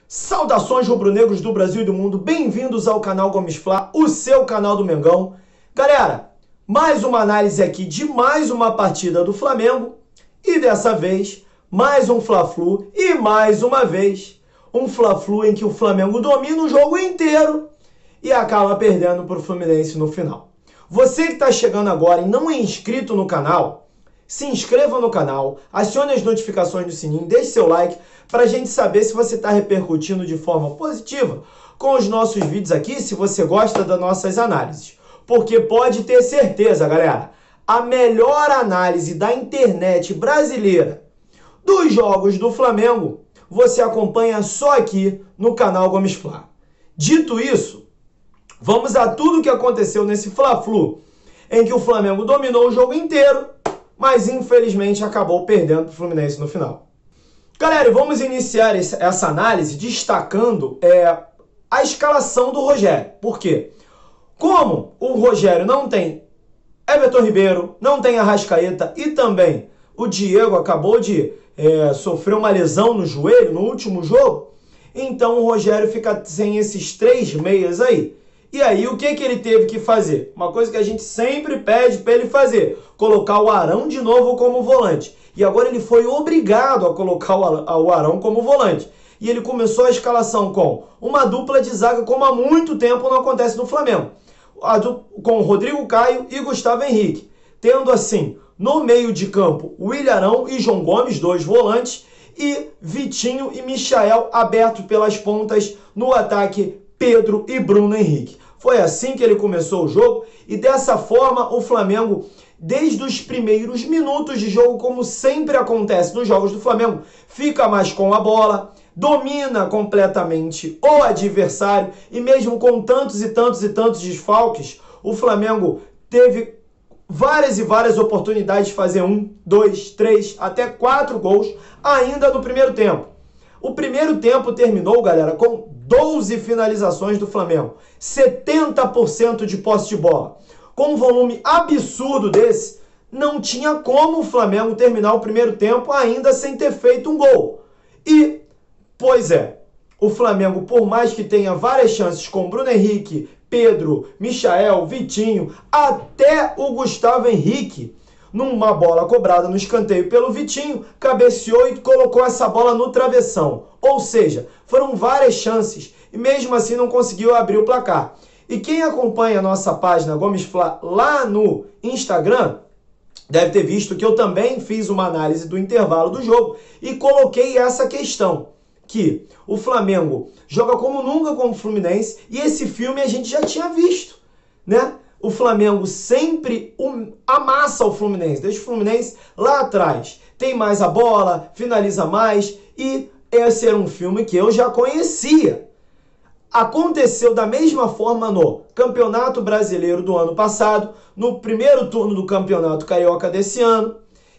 Saudações rubro-negros do Brasil e do mundo, bem-vindos ao canal Gomes Fla, o seu canal do Mengão. Galera, mais uma análise aqui de mais uma partida do Flamengo e dessa vez mais um Fla-Flu e mais uma vez um Fla-Flu em que o Flamengo domina o jogo inteiro e acaba perdendo para o Fluminense no final. Você que está chegando agora e não é inscrito no canal, se inscreva no canal, acione as notificações do sininho, deixe seu like para a gente saber se você está repercutindo de forma positiva com os nossos vídeos aqui, se você gosta das nossas análises. Porque pode ter certeza, galera, a melhor análise da internet brasileira dos jogos do Flamengo, você acompanha só aqui no canal Gomes Fla. Dito isso, vamos a tudo o que aconteceu nesse Fla-Flu, em que o Flamengo dominou o jogo inteiro, mas infelizmente acabou perdendo para o Fluminense no final. Galera, vamos iniciar essa análise destacando a escalação do Rogério. Por quê? Como o Rogério não tem Everton Ribeiro, não tem Arrascaeta e também o Diego acabou de sofrer uma lesão no joelho no último jogo, então o Rogério fica sem esses três meias aí. E aí, o que ele teve que fazer? Uma coisa que a gente sempre pede para ele fazer, colocar o Arão de novo como volante. E agora ele foi obrigado a colocar o Arão como volante. E ele começou a escalação com uma dupla de zaga como há muito tempo não acontece no Flamengo. Com Rodrigo Caio e Gustavo Henrique. Tendo assim, no meio de campo, Willian Arão e João Gomes, dois volantes. E Vitinho e Michael abertos pelas pontas no ataque Pedro e Bruno Henrique. Foi assim que ele começou o jogo e dessa forma o Flamengo, desde os primeiros minutos de jogo, como sempre acontece nos jogos do Flamengo, fica mais com a bola, domina completamente o adversário e mesmo com tantos e tantos desfalques, o Flamengo teve várias e várias oportunidades de fazer 1, 2, 3, até 4 gols ainda no primeiro tempo. O primeiro tempo terminou, galera, com 12 finalizações do Flamengo, 70% de posse de bola. Com um volume absurdo desse, não tinha como o Flamengo terminar o primeiro tempo ainda sem ter feito um gol. E, pois é, o Flamengo, por mais que tenha várias chances com Bruno Henrique, Pedro, Michael, Vitinho, até o Gustavo Henrique, numa bola cobrada no escanteio pelo Vitinho, cabeceou e colocou essa bola no travessão. Ou seja, foram várias chances e mesmo assim não conseguiu abrir o placar. E quem acompanha a nossa página Gomes Fla lá no Instagram, deve ter visto que eu também fiz uma análise do intervalo do jogo e coloquei essa questão, que o Flamengo joga como nunca com o Fluminense e esse filme a gente já tinha visto, né? O Flamengo sempre amassa o Fluminense, deixa o Fluminense lá atrás. Tem mais a bola, finaliza mais e esse era um filme que eu já conhecia. Aconteceu da mesma forma no Campeonato Brasileiro do ano passado, no primeiro turno do Campeonato Carioca desse ano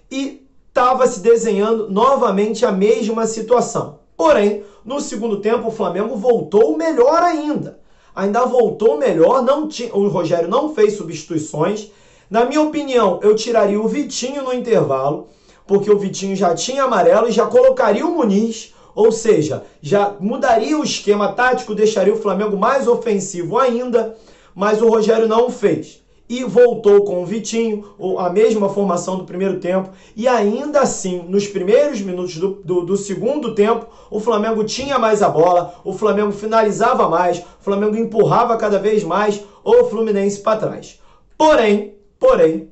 e estava se desenhando novamente a mesma situação. Porém, no segundo tempo o Flamengo voltou melhor ainda. Ainda voltou melhor, o Rogério não fez substituições. Na minha opinião, eu tiraria o Vitinho no intervalo, porque o Vitinho já tinha amarelo e já colocaria o Muniz, ou seja, já mudaria o esquema tático, deixaria o Flamengo mais ofensivo ainda, mas o Rogério não fez. E voltou com o Vitinho, a mesma formação do primeiro tempo, e ainda assim, nos primeiros minutos do segundo tempo, o Flamengo tinha mais a bola, o Flamengo finalizava mais, o Flamengo empurrava cada vez mais o Fluminense para trás. Porém,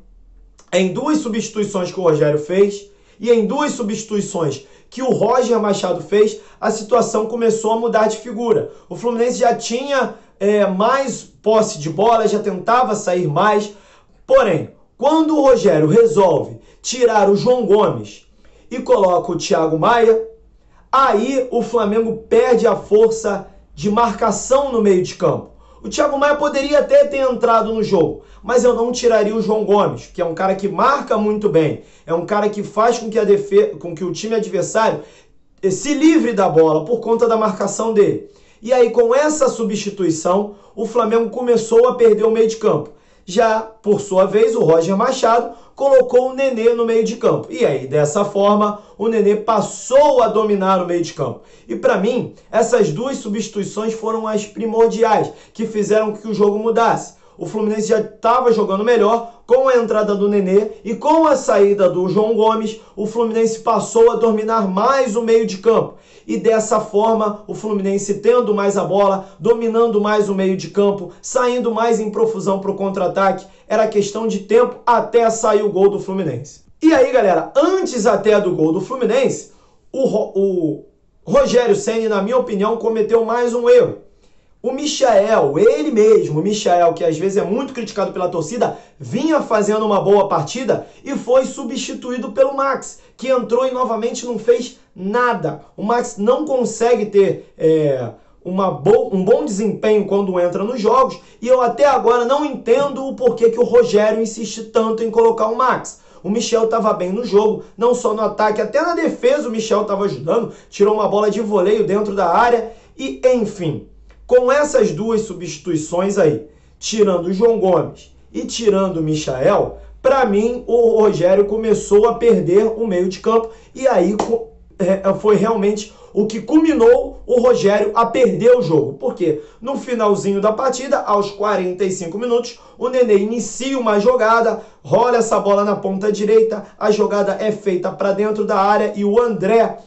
em duas substituições que o Rogério fez, e em duas substituições que o Roger Machado fez, a situação começou a mudar de figura. O Fluminense já tinha mais posse de bola, já tentava sair mais. Porém, quando o Rogério resolve tirar o João Gomes e coloca o Thiago Maia, aí o Flamengo perde a força de marcação no meio de campo. O Thiago Maia poderia até ter entrado no jogo, mas eu não tiraria o João Gomes, que é um cara que marca muito bem, é um cara que faz com que o time adversário se livre da bola por conta da marcação dele. E aí, com essa substituição, o Flamengo começou a perder o meio de campo. Já, por sua vez, o Roger Machado colocou o Nenê no meio de campo. E aí, dessa forma, o Nenê passou a dominar o meio de campo. E para mim, essas duas substituições foram as primordiais, que fizeram que o jogo mudasse. O Fluminense já estava jogando melhor com a entrada do Nenê e com a saída do João Gomes, o Fluminense passou a dominar mais o meio de campo. E dessa forma, o Fluminense tendo mais a bola, dominando mais o meio de campo, saindo mais em profusão para o contra-ataque, era questão de tempo até sair o gol do Fluminense. E aí, galera, antes até do gol do Fluminense, o Rogério Ceni, na minha opinião, cometeu mais um erro. O Michael, ele mesmo, o Michael, que às vezes é muito criticado pela torcida, vinha fazendo uma boa partida e foi substituído pelo Max, que entrou e novamente não fez nada. O Max não consegue ter um bom desempenho quando entra nos jogos e eu até agora não entendo o porquê que o Rogério insiste tanto em colocar o Max. O Michel estava bem no jogo, não só no ataque, até na defesa o Michel estava ajudando, tirou uma bola de voleio dentro da área e, enfim... Com essas duas substituições aí, tirando o João Gomes e tirando o Michael, para mim o Rogério começou a perder o meio de campo e aí foi realmente o que culminou o Rogério a perder o jogo. Porque no finalzinho da partida, aos 45 minutos, o Nenê inicia uma jogada, rola essa bola na ponta direita, a jogada é feita para dentro da área e o André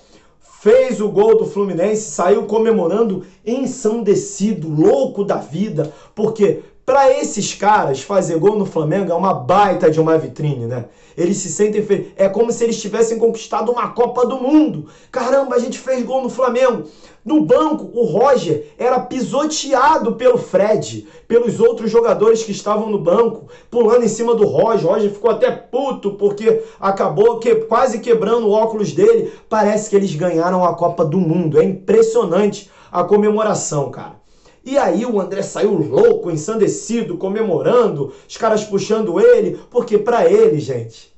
fez o gol do Fluminense, saiu comemorando ensandecido, louco da vida, porque para esses caras fazer gol no Flamengo é uma baita de uma vitrine, né? Eles se sentem felizes, é como se eles tivessem conquistado uma Copa do Mundo. Caramba, a gente fez gol no Flamengo. No banco, o Roger era pisoteado pelo Fred, pelos outros jogadores que estavam no banco, pulando em cima do Roger. O Roger ficou até puto porque acabou quase quebrando o óculos dele. Parece que eles ganharam a Copa do Mundo. É impressionante a comemoração, cara. E aí o André saiu louco, ensandecido, comemorando, os caras puxando ele, porque para ele, gente,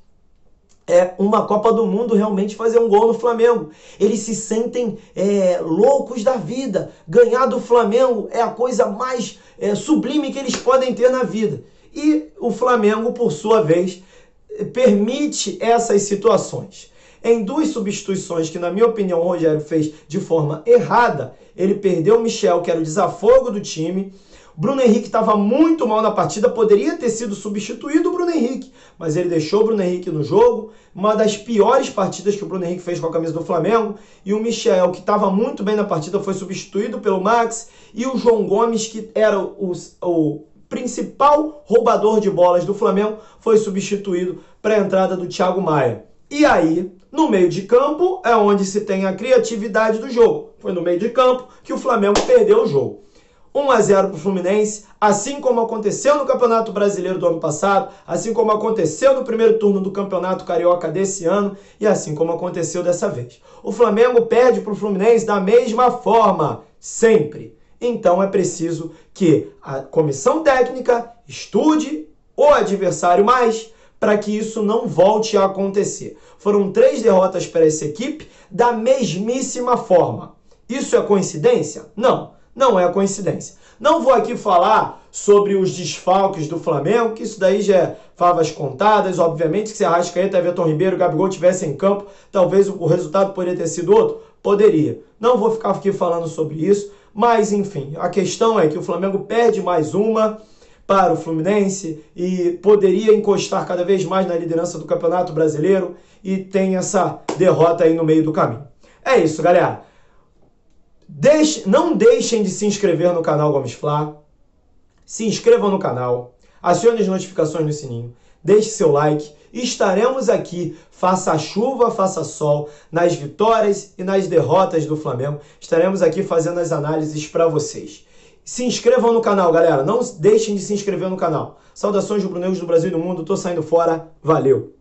é uma Copa do Mundo realmente fazer um gol no Flamengo. Eles se sentem loucos da vida. Ganhar do Flamengo é a coisa mais sublime que eles podem ter na vida. E o Flamengo, por sua vez, permite essas situações. Em duas substituições que, na minha opinião, o Rogério fez de forma errada, ele perdeu o Michel, que era o desafogo do time. O Bruno Henrique estava muito mal na partida, poderia ter sido substituído o Bruno Henrique, mas ele deixou o Bruno Henrique no jogo. Uma das piores partidas que o Bruno Henrique fez com a camisa do Flamengo. E o Michel, que estava muito bem na partida, foi substituído pelo Max. E o João Gomes, que era o principal roubador de bolas do Flamengo, foi substituído para a entrada do Thiago Maia. E aí, no meio de campo, é onde se tem a criatividade do jogo. Foi no meio de campo que o Flamengo perdeu o jogo. 1-0 para o Fluminense, assim como aconteceu no Campeonato Brasileiro do ano passado, assim como aconteceu no primeiro turno do Campeonato Carioca desse ano e assim como aconteceu dessa vez. O Flamengo perde para o Fluminense da mesma forma, sempre. Então é preciso que a comissão técnica estude o adversário mais, para que isso não volte a acontecer. Foram 3 derrotas para essa equipe da mesmíssima forma. Isso é coincidência? Não, não é coincidência. Não vou aqui falar sobre os desfalques do Flamengo, que isso daí já é favas contadas. Obviamente que se Arrascaeta, Everton Ribeiro e Gabigol tivessem em campo, talvez o resultado poderia ter sido outro. Poderia. Não vou ficar aqui falando sobre isso, mas enfim, a questão é que o Flamengo perde mais uma para o Fluminense e poderia encostar cada vez mais na liderança do Campeonato Brasileiro e tem essa derrota aí no meio do caminho. É isso, galera. Não deixem de se inscrever no canal Gomes Fla. Se inscrevam no canal, acione as notificações no sininho, deixe seu like. Estaremos aqui, faça chuva, faça sol, nas vitórias e nas derrotas do Flamengo. Estaremos aqui fazendo as análises para vocês. Se inscrevam no canal, galera. Não deixem de se inscrever no canal. Saudações rubro-negros do Brasil e do mundo. Tô saindo fora. Valeu!